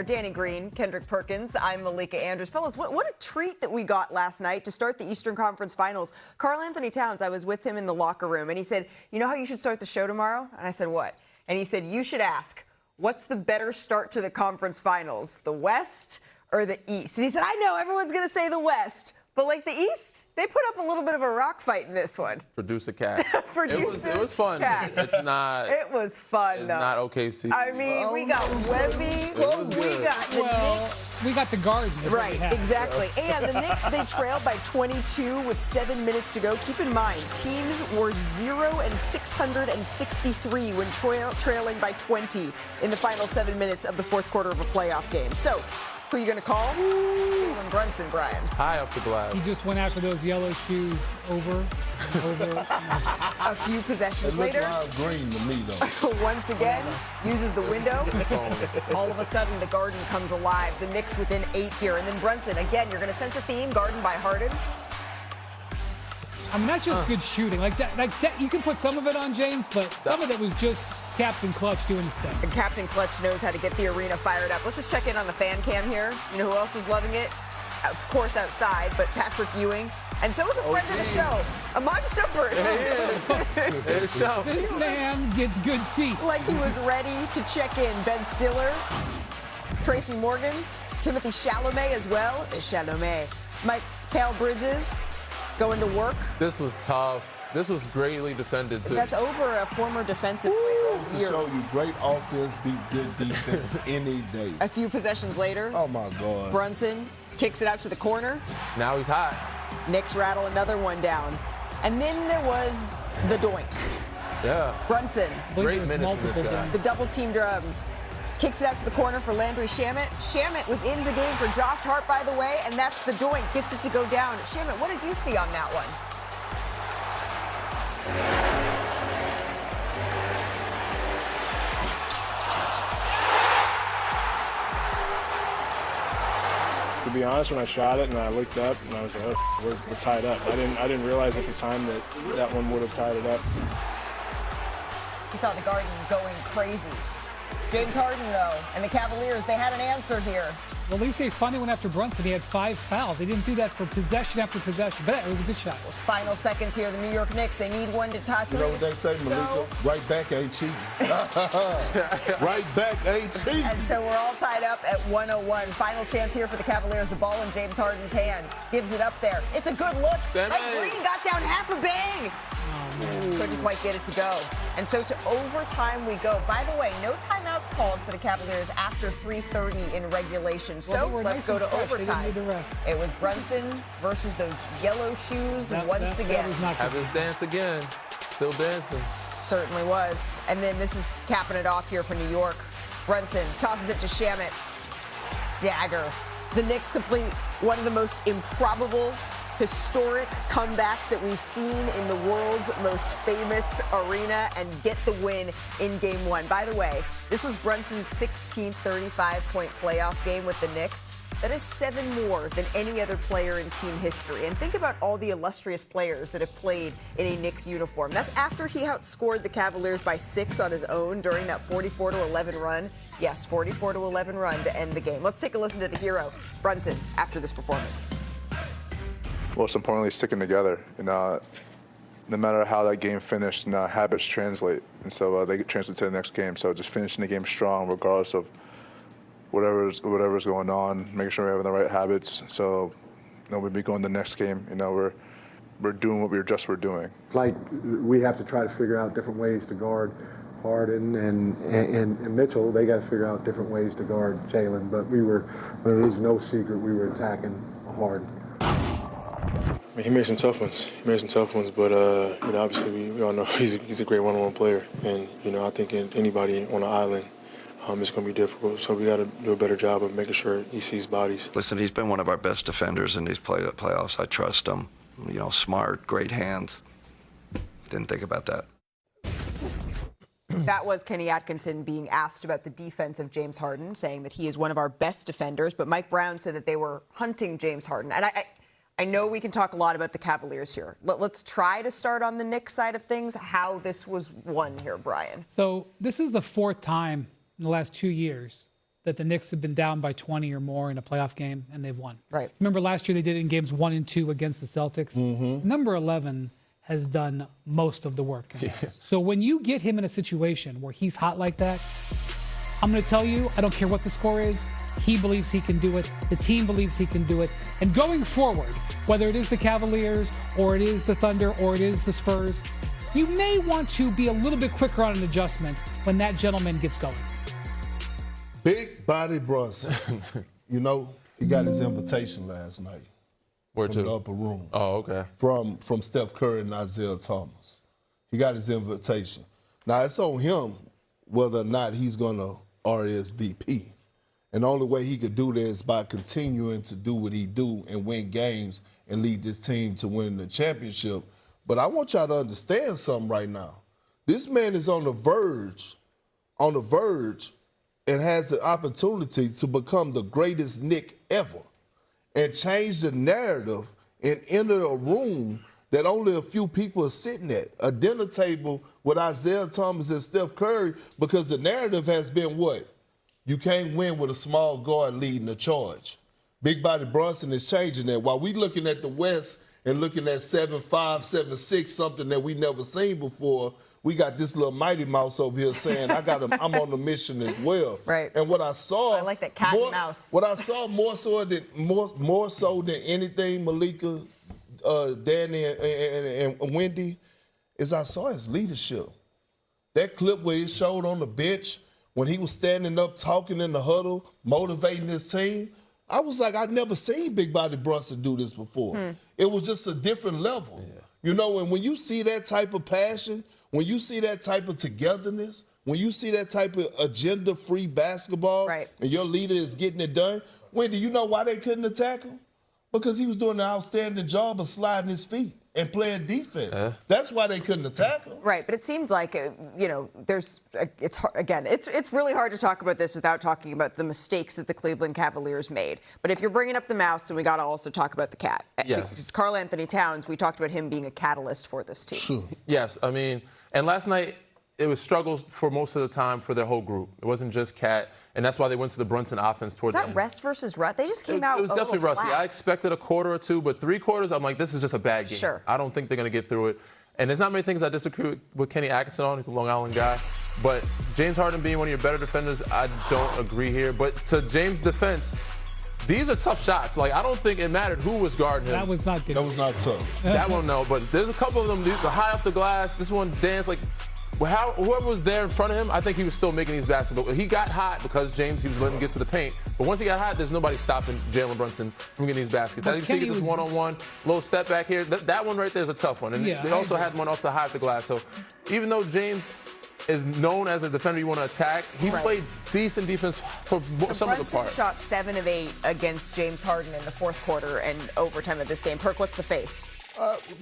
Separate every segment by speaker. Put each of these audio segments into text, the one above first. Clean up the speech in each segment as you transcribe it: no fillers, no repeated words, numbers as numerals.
Speaker 1: Danny Green, Kendrick Perkins, I'm Malika Andrews. Fellas, what a treat that we got last night to start the Eastern Conference Finals. Karl Anthony Towns, I was with him in the locker room, and he said, you know how you should start the show tomorrow? And I said, what? And he said, you should ask, what's the better start to the conference finals, the West or the East? And he said, I know, everyone's going to say the West. But like the East, they put up a little bit of a rock fight in this one.
Speaker 2: Produce a cat.
Speaker 1: It
Speaker 2: was fun.
Speaker 1: Cat.
Speaker 2: It's not.
Speaker 1: It was fun.
Speaker 2: It's
Speaker 1: though.
Speaker 2: not OKC.
Speaker 1: I mean, we got Webby. We got the Knicks.
Speaker 3: We got the guards.
Speaker 1: Right, exactly. And the Knicks, they trailed by 22 with 7 minutes to go. Keep in mind, teams were 0-663 when trailing by 20 in the final 7 minutes of the fourth quarter of a playoff game. So, who are you going to call? Brunson, Brian.
Speaker 2: High up the glass.
Speaker 3: He just went after those yellow shoes over and over.
Speaker 1: A few possessions later.
Speaker 4: Green to me, though.
Speaker 1: Once again, uses the window. All of a sudden, the Garden comes alive. The Knicks within 8 here. And then Brunson, again, you're going to sense a theme. Garden by Harden.
Speaker 3: I mean, that's just good shooting. Like that, you can put some of it on James, but some of it was just Captain Clutch doing his thing.
Speaker 1: And Captain Clutch knows how to get the arena fired up. Let's just check in on the fan cam here. You know who else was loving it? Of course, outside, but Patrick Ewing. And so was a friend of the show, Amanda Shumpert.
Speaker 3: This man gets good seats.
Speaker 1: Like he was ready to check in. Ben Stiller, Tracy Morgan, Timothy Chalamet as well. Chalamet. Mike Cale Bridges going to work.
Speaker 2: This was tough. This was greatly defended, too.
Speaker 1: That's over a former defensive player of the
Speaker 4: To
Speaker 1: year.
Speaker 4: show you great offense beat good defense any day.
Speaker 1: A few possessions later,
Speaker 4: Oh, my God.
Speaker 1: Brunson kicks it out to the corner.
Speaker 2: Now he's hot.
Speaker 1: Knicks rattle another one down. And then there was the doink.
Speaker 2: Yeah.
Speaker 1: Brunson,
Speaker 2: Great minutes from this guy.
Speaker 1: the double team drums. Kicks it out to the corner for Landry Shamet. Shamet was in the game for Josh Hart, by the way, and that's the doink. Gets it to go down. Shamet, what did you see on that one?
Speaker 5: To be honest, when I shot it and I looked up and I was like, oh, we're tied up. I didn't realize at the time that one would have tied it up.
Speaker 1: He saw the Garden going crazy. James Harden, though, and the Cavaliers, they had an answer here.
Speaker 3: Well, at least they finally went after Brunson. He had 5 fouls. They didn't do that for possession after possession, but it was a good shot.
Speaker 1: Final seconds here. The New York Knicks, they need one to tie 3.
Speaker 4: You know what they say, Malika? Right back ain't cheating. Right back ain't cheating.
Speaker 1: And so we're all tied up at 101. Final chance here for the Cavaliers. The ball in James Harden's hand. Gives it up there. It's a good look. Mike Green got down half a bang. Couldn't quite get it to go. And so to overtime we go. By the way, no timeouts called for the Cavaliers after 3:30 in regulation. So let's go to overtime. It was Brunson versus those yellow shoes once again.
Speaker 2: Have his dance again. Still dancing.
Speaker 1: Certainly was. And then this is capping it off here for New York. Brunson tosses it to Shamet. Dagger. The Knicks complete one of the most improbable, historic comebacks that we've seen in the world's most famous arena and get the win in Game 1. By the way, this was Brunson's 16th 35-point playoff game with the Knicks. That is 7 more than any other player in team history. And think about all the illustrious players that have played in a Knicks uniform. That's after he outscored the Cavaliers by 6 on his own during that 44-11 run. Yes, 44-11 run to end the game. Let's take a listen to the hero, Brunson, after this performance.
Speaker 6: Most importantly, sticking together. No matter how that game finished, habits translate, and so they translate to the next game. So just finishing the game strong, regardless of whatever's going on, making sure we're having the right habits. So we'll be going to the next game. We're doing what we're doing.
Speaker 7: Like we have to try to figure out different ways to guard Harden and Mitchell. They got to figure out different ways to guard Jalen. But there's no secret we were attacking Harden.
Speaker 5: He made some tough ones. But obviously we all know he's a great one-on-one player, and I think anybody on an island, it's going to be difficult. So we got to do a better job of making sure he sees bodies.
Speaker 8: Listen, he's been one of our best defenders in these playoffs. I trust him. Smart, great hands. Didn't think about that.
Speaker 1: That was Kenny Atkinson being asked about the defense of James Harden, saying that he is one of our best defenders. But Mike Brown said that they were hunting James Harden. And I know we can talk a lot about the Cavaliers here. Let's try to start on the Knicks side of things, how this was won here, Brian.
Speaker 3: So this is the 4th time in the last 2 years that the Knicks have been down by 20 or more in a playoff game, and they've won.
Speaker 1: Right.
Speaker 3: Remember last year they did it in games 1 and 2 against the Celtics? Number 11 has done most of the work. So when you get him in a situation where he's hot like that, I'm going to tell you, I don't care what the score is, he believes he can do it. The team believes he can do it. And going forward, whether it is the Cavaliers or it is the Thunder or it is the Spurs, you may want to be a little bit quicker on an adjustment when that gentleman gets going.
Speaker 4: Big body Brunson. You know, he got his invitation last night
Speaker 2: Where
Speaker 4: from the
Speaker 2: to?
Speaker 4: upper room.
Speaker 2: Oh, okay.
Speaker 4: From Steph Curry and Isaiah Thomas. He got his invitation. Now, it's on him whether or not he's going to RSVP. And the only way he could do that is by continuing to do what he do and win games and lead this team to win the championship. But I want y'all to understand something right now. This man is on the verge, and has the opportunity to become the greatest Knick ever and change the narrative and enter a room that only a few people are sitting at, a dinner table with Isaiah Thomas and Steph Curry, because the narrative has been what? You can't win with a small guard leading the charge. Big body Brunson is changing that. While we looking at the West and looking at 7'5", 7'6", something that we never seen before, we got this little Mighty Mouse over here saying, I'm on the mission as well.
Speaker 1: Right.
Speaker 4: And what I saw,
Speaker 1: I like that cat and mouse.
Speaker 4: What I saw more so than anything, Malika, Danny, and Wendy, is I saw his leadership. That clip where he showed on the bench when he was standing up, talking in the huddle, motivating his team, I was like, I've never seen Big Body Brunson do this before. It was just a different level. Yeah. You know, and when you see that type of passion, when you see that type of togetherness, when you see that type of agenda-free basketball,
Speaker 1: right,
Speaker 4: and your leader is getting it done, Wendy, you know why they couldn't attack him? Because he was doing an outstanding job of sliding his feet and playing defense. That's why they couldn't attack him.
Speaker 1: Right, but it seems like, it's really hard to talk about this without talking about the mistakes that the Cleveland Cavaliers made. But if you're bringing up the mouse, then we got to also talk about the cat.
Speaker 2: Yes.
Speaker 1: Because Karl Anthony Towns, we talked about him being a catalyst for this team.
Speaker 4: Sure.
Speaker 2: Yes, I mean, and last night, it was struggles for most of the time for their whole group. It wasn't just Cat, and that's why they went to the Brunson offense towards the end.
Speaker 1: Is that rest versus rut? They just came out
Speaker 2: It was definitely rusty.
Speaker 1: flat.
Speaker 2: I expected a quarter or two, but 3 quarters, I'm like, this is just a bad game.
Speaker 1: Sure.
Speaker 2: I don't think they're going to get through it. And there's not many things I disagree with Kenny Atkinson on. He's a Long Island guy. But James Harden being one of your better defenders, I don't agree here. But to James' defense, these are tough shots. Like, I don't think it mattered who was guarding him.
Speaker 3: That was not good.
Speaker 4: That was not tough.
Speaker 2: That one, no. But there's a couple of them, the high off the glass. This one danced like, whoever was there in front of him, I think he was still making these baskets. But he got hot because James, he was letting him get to the paint. But once he got hot, there's nobody stopping Jalen Brunson from getting these baskets. As you can see, get this one-on-one, little step back here. That one right there is a tough one. And they also had one off the high off the glass. So even though James is known as a defender you want to attack, he played decent defense for some of the part.
Speaker 1: Brunson shot 7 of 8 against James Harden in the fourth quarter and overtime of this game. Perk, what's the face?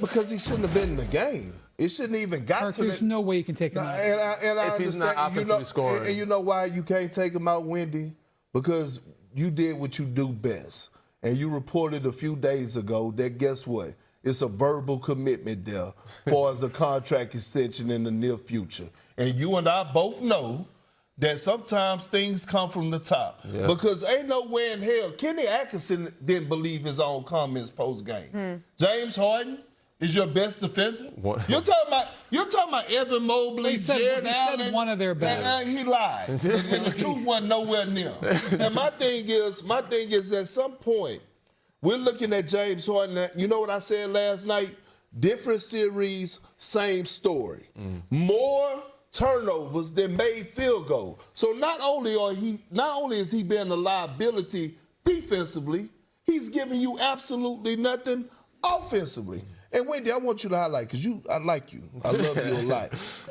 Speaker 4: Because he shouldn't have been in the game. It shouldn't even got
Speaker 3: Perk,
Speaker 4: to that.
Speaker 3: there's no way you can take him out.
Speaker 4: And I
Speaker 2: If he's not
Speaker 4: understand,
Speaker 2: offensively scoring.
Speaker 4: And you know why you can't take him out, Wendy? Because you did what you do best. And you reported a few days ago that, guess what? It's a verbal commitment there for as a contract extension in the near future. And you and I both know that sometimes things come from the top. Yeah. Because ain't no way in hell, Kenny Atkinson didn't believe his own comments post-game. James Harden is your best defender? What? You're talking about Evan Mobley, Jared Allen.
Speaker 3: He said one of their best.
Speaker 4: He lied. And the truth wasn't nowhere near. And my thing is at some point, we're looking at James Harden. You know what I said last night? Different series, same story. More turnovers than made field goal. So not only is he being a liability defensively, he's giving you absolutely nothing offensively. And Wendy, I want you to highlight, because I like you. I love you a lot.